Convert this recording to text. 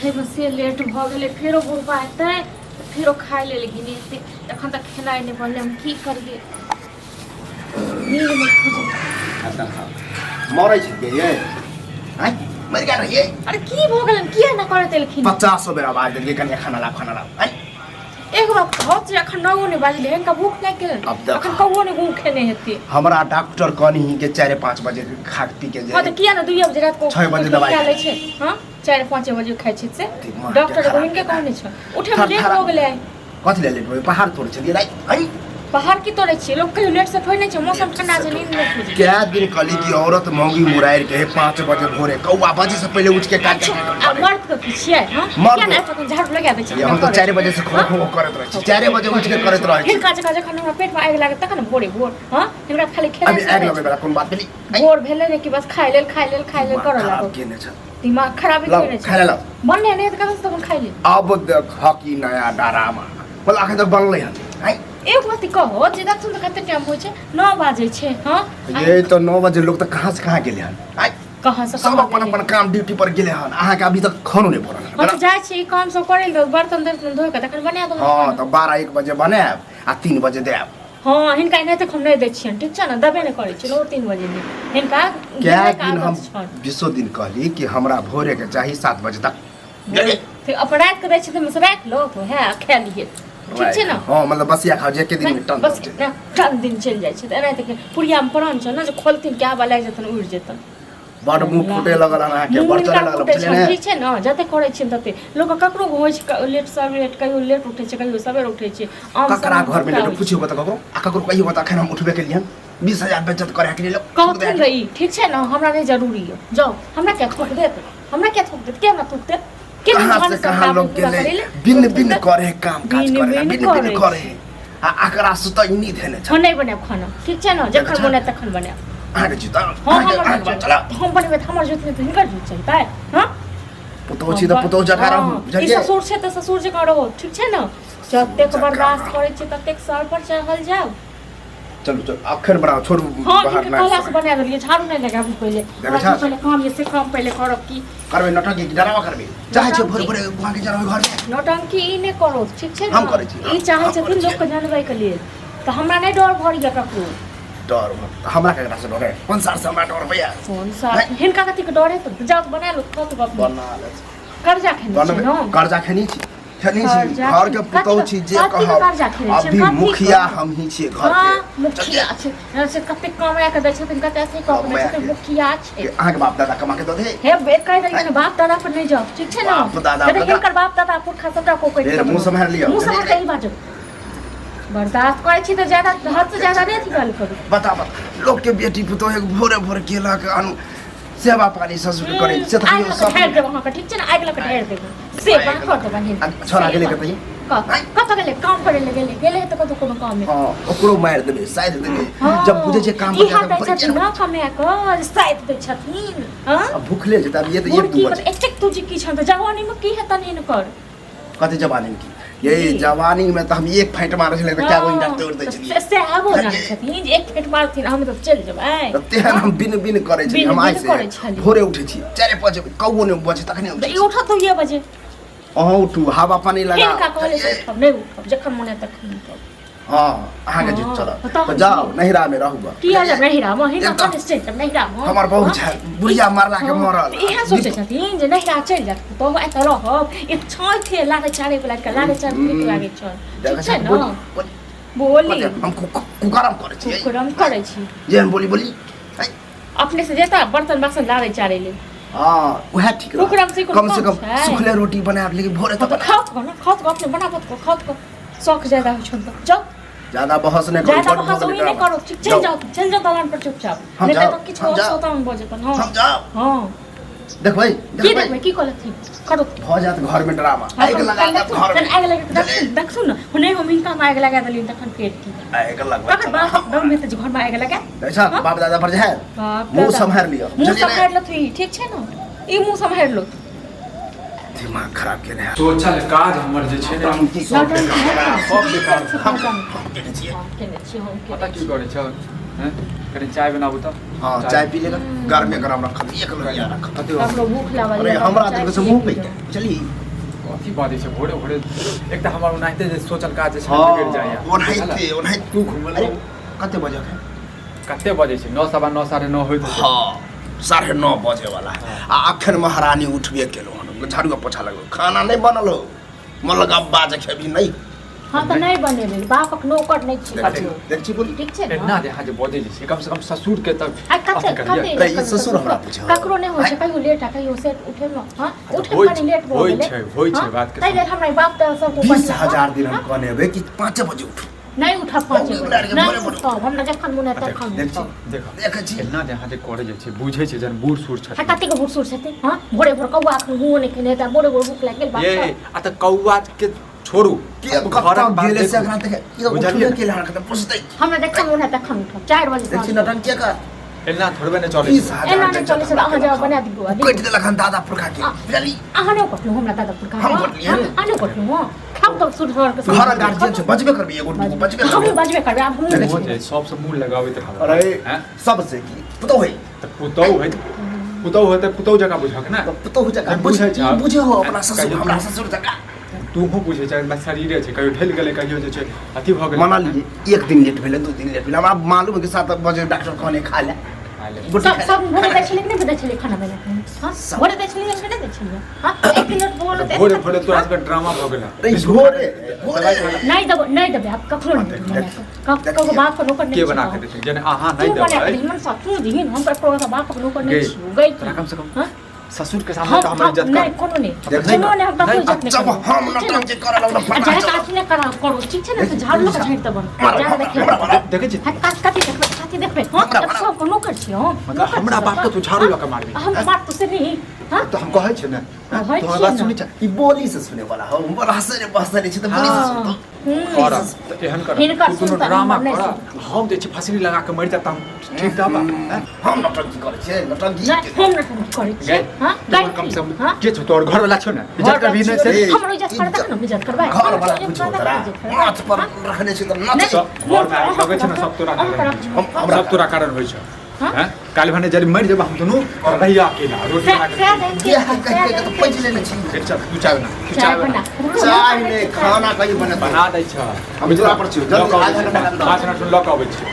उठे में से लेट भ गेले फेरो बुढ़बा एते फेरो खाइ ले लेकिन एते एखन तक खेनाइ नहि बनले हम की करिए नींद में खोजे मरै छै के ये हैं मर गया रहिए अरे की भ गेलन किया न करे तेलखिन 50 बेर आवाज देलिए कनी खाना ला हैं एक बार बहुत से अखन नौ ने बाजले इनका भूख लाग गेल अखन कौओ ने गूं खेने हेती हमरा डॉक्टर कहनी के 4-5 बजे खा पी के हां त किया न 2 बजे रात को 6 बजे दवाई ले छै हां 4-5 बजे खाइ छी से डॉक्टर को इनके कहने छ उठे में लेट हो गेले कथि ले लेट हो पहाड़ तोड़ छलिए रात हैं पहाड़ की तोड़े छी लोग कहियो लेट से थोइ नै छै मौसम ठंडा छै नींद में खोजे क्या दिन कली की औरत मोंगी मुराइर के 5 बजे भोरे कौआ बजे से पहले उठ के काट मर्द के छियै हां क्या ना तो झाड़ू लगा दे छी हम तो 4 बजे से खो खो करत रह छी 4 बजे उठ के करत रह छी हिनका जगह जखन हमरा पेट में आगि लागे तखन भोरे भोर हां हिनका खाली खेले अभी आगि लगे वाला कोन बात भेली भोर भेले रे कि बस खाइ लेल कर लागो केने छ दिमाग खराब केने छ खाइ ला बनले नै त कब से खाइ ले अब देख की नया डरामा बोल आखे तो बनले हैं एक बात कहो जे देखथुन त कते टाइम होय छै 9 बजे छै हां ये तो 9 बजे लोग तो कहां से कहां गेले हन कहां से सब अपन काम ड्यूटी पर गेले हन आहा के अभी तक खानो नहीं पड़ल हम तो जाय छी काम सब करे ल बर्तन धोय के तखन बना दो हां तो 12-1 बजे बनाब आ 3 बजे देब हां हिनका नै त हम नै दै छियन ठीक छै न दबे नै करै छी 3 बजे नै हिनका क्या दिन हम 20 दिन कहली कि हमरा भोरे के चाहिए 7 बजे तक फिर अपराध के दै छी त हम राख लो तो है खा लिए ठीक छै न हां मतलब बसिया खाओ जे के दिन में टन बस टन दिन चल जाय छै एना त पुरिया में प्राण छ न जे खोलथिन क्या बा लाग जतन उड़ जतन बड़ मुंह फुटे लगल अहाँ के बड़ चले लगल बुझले ठीक छै न जते करै छी तते लोग ककरो होय छै लेट सब लेट कहियो लेट उठै छै कहियो सबेर उठै छै ककरा घर में लेट पूछियो त ककरो आ ककरो कहियो त अखन हम उठबे के लिए 20000 बचत करे के लिए कहथिन रही ठीक छै न हमरा नै जरूरी है जाओ हमरा क्या ठोक देत हमरा क्या ठोक देत के ना ठोक देत कहां से कहां लोग गेले बिन करे काम काज करे बिन करे आ अकरा सुतै नी देने छ नै बने खाना ठीक छै न जखन बने तखन बने आगे जुता हम बने हमर जुत में हिनकर जुत चलता है हां पुतो छी त पुतो जका रहू ई ससुर छै त ससुर जका रहो ठीक छै न जतेक बर्दाश्त करे छी ततेक सर पर चढ़ल जाओ चलो चलो आखिर बनाओ छोड़ बाहर ना क्लास बना देलिए झाड़ू नहीं लगाबू पहले पहले काम ये से काम पहले करब की करबे नटंकी डरावा करबे चाहे छै भोर भोर वहां के जरा घर में नटंकी ई ने करो ठीक छै हम करै छी ई चाहे छथिन लोग के जानबै के लिए त हमरा नहीं डर भरिया ककरो डर हमरा केकरा से डरे कौन सार से हमरा डर भैया कौन सार हिनका कथि के डरे त जाओ बना लो खत गप बना ले कर्जा खेनी छै न कर्जा खेनी छी खेनी छी घर के पुतौ छी जे कहब अभी मुखिया हम ही छी घर के मुखिया छै से कते कमाया के दै छथिन कते से कम दै छथिन मुखिया छै अहाँ के बाप दादा कमा के दे हे बे कह दे न बाप दादा पर नहीं जाओ ठीक छै न बाप दादा हिनकर बाप दादा पुरखा सबटा को कोइ मुंह संभाल लियो मुंह संभाल के ही बाजो बर्दाश्त करे छी त ज्यादा हद से ज्यादा नहीं थी करू बता लोग के बेटी पुतौ एक भोरे भोरे केला के सेवा पानी ससुर करे से त सब ढेर दे वहां का ठीक छै न आगला के ढेर दे सेवा कर दे बहिन छोरा गेले के तई कत गेले काम करे गेले त कतो कोनो काम में हां ओकरो मार देबे शायद देबे जब बुझे छै काम पर जाता है ना कमे कर शायद दे छथिन हां अब भूखले जे तब ये तो एक दू बजे एतेक तुझी की छ त जवानी में की है तनी न कर कते जवानी में की यही जवानी में तो हम एक फाइट मारे छले त क्या कोई डॉक्टर दे छी से आबो ना छथिन एक फाइट मारथिन हम तो चल जेबै त तेहन हम बिन करे छी हम आइ से भोरे उठे छी 4-5 कौओ ने बजे तखने ई उठत तो ये बजे अहाँ उठू हवा पानी लगा इनका कहले से हम नहीं उठब जखन मने तखन उठब हां अहाँ के जित चल तो जाओ नहिरा में रहू की आ जा नहिरा में हिना कते से नहिरा में हमर बहु छै बुढ़िया मारला के मरल इहा सोचे छथिन जे नहिरा चल जात तो एत रहब एक छय थे लागे चारे वाला के लागे चार नीक लागे छ ठीक छै न बोली हम कुकरम करे छी कुकरम करे छी जे हम बोली अपने से जेता बर्तन बासन लागे चारे ले हां वह ठीक रह कम से कम सुखले रोटी बनाब लेकिन भोरे तक खाओ अपने बनाबत को खाओ को शौक ज्यादा हो छ जाओ ज्यादा बहस नहीं करो ज्यादा बहस नहीं करो चल जाओ दलान पर चुपचाप नहीं तो किछ हो सोता हम बजे तन हां हम जाओ हां देख भाई की कहलत थी करो हो जात घर में ड्रामा आग लगा दे घर में आग लगा देख सुन हुने हम इनका आग लगा देली तखन पेट की आग लगवा तखन बाप दम में त घर में आग लगा ऐसा बाप दादा पर है मुंह संभाल लियो मुंह संभाल लो थी ठीक छै न ई मुंह संभाल लो दिमाग खराब केने तो चल काज हमर जे छै हम की सब बेकार हम केने छी पता की करे छ हैं कनी चाय बनाबू त हां चाय पी लेगा गरमे गरम रख एक लोहिया रख कते हमरो भूख लागल अरे हमरा देख से मुंह पे चली अथी बादे छै भोरे भोरे एक त हमर उनाइते जे सोचल काज छै हां बिगड़ जाय ओनाइ तू घुमल कते बजे है कते बजे छै 9 9:30 9:30 होइत छै हां 9:30 बजे वाला आ अखन महारानी उठबे केलो हन झाड़ू पोछा लगलो खाना नहीं बनल हो मलगा बाजे खेबी नहीं हां त नहीं बनेबे बापक नौकर नहीं छी देख छी बोली ठीक छै ना दे हां जे बजे छै कम से कम ससुर के त आ कते रे ससुर हमरा पूछे ककरो नहीं होय छै कहियो लेट आ कहियो सेट उठे न हां उठे होय कनी लेट भ गेलै होय छै बात के तै हमरा बाप त सब 20,000 दिन हम कहनेबे कि 5 बजे उठ नहीं उठा 5 बजे नहीं उठा हमरा जखन मन त खान देख छी ना दे हां जे करे जे छै बुझे छै जन बूढ़ सूढ़ छै कते के बूढ़ सूढ़ छथि हां भोरे भोर कौआ हुओ नहीं खेने त भोरे भोर भूख लाग गेल बाप ये आ त कौआ के छोड़ू के घर गेले से अखन तक ये उठबे के लान खतम पुछतै हमरा देखन मन त खान उठा 4 बजे देख छी नटन के कर एना थोड़बे ने चले एना नहीं चले से अहाँ जवाब बना दिगो कट देला खन दादा पुरखा के बुझली अहाँ नहीं कटलु हमरा दादा पुरखा हम कटलिए अहाँ कटलु हो खाब तो सुधर के घर गार्जियन छै बचबे करबी एगो बचबे हम बजबे करबे अब हम नहीं हो जे सबसे मुंह लगावे त अरे हैं सबसे की पुतो है त पुतौ है त पुतौ जगह बुझक ना पुतो हो जका बुझै छ बुझे हो अपना ससुर हमरा ससुर जका तू हो बुझे छ बस शरीरे छै कहियो ढल गेले कहियो जे छै अथी भ गेले मना लिए एक दिन लेट भेले 2 दिन लेट भेले हमरा मालूम है कि 7 बजे डॉक्टर कहने खा ले सब भोरे दै छलिए नहीं दै छलिए खाना बना हां भोरे दै छलिए नहीं दै छलिए हां 1 मिनट बोल दे भोरे भोरे तो आज का ड्रामा भ गेला रे भोरे नहीं दबे आप कखरो नहीं कखरो बाप को नौकर नहीं के बना के देते जने आहा नहीं देबै मन साथू दिन हम पर को बाप को नौकर नहीं छी गई कम से कम ससुर के सामने तो हमर इज्जत नहीं कोनो नहीं कोनो नहीं हम तो इज्जत नहीं जब हम नटन जे करल न जा काट ने करा करो ठीक छै ना तो झाड़ लो झाड़ त बन जा देखे छी काटी देखबे हां सब को नौकर छी हम मतलब हमरा बाप के तू झाड़ू लगा मारबी हम बात तो से नहीं हां तो हम कहै छै ना तो बात सुनि छ ई बोली से सुने वाला हम बड़ हंसरे बहसरे छी तो बोली से सुन और एहन कर तू ड्रामा कर हम जे छी फसली लगा के मर जाता ठीक ता हम नटन करे छै नटन हम नटन करे छै हां कम से कम के छ तोर घर वाला छ ना इज्जत कर भी नहीं से हमरो इज्जत करबा ना इज्जत करबा घर वाला कुछ तोरा माथ पर रखने छै तो नच घर में लगे छ ना सब तोरा हम सब तोरा कारण होय छ हैं काल भने जब मर जब हम दोनों भैया अकेला रोटी बना के तो पैसे लेने छी फिर चल तू चाय बना चाय ने खाना कहीं बना बना दै छ हम जोरा पर छी जल्दी 5 मिनट लक आबै छी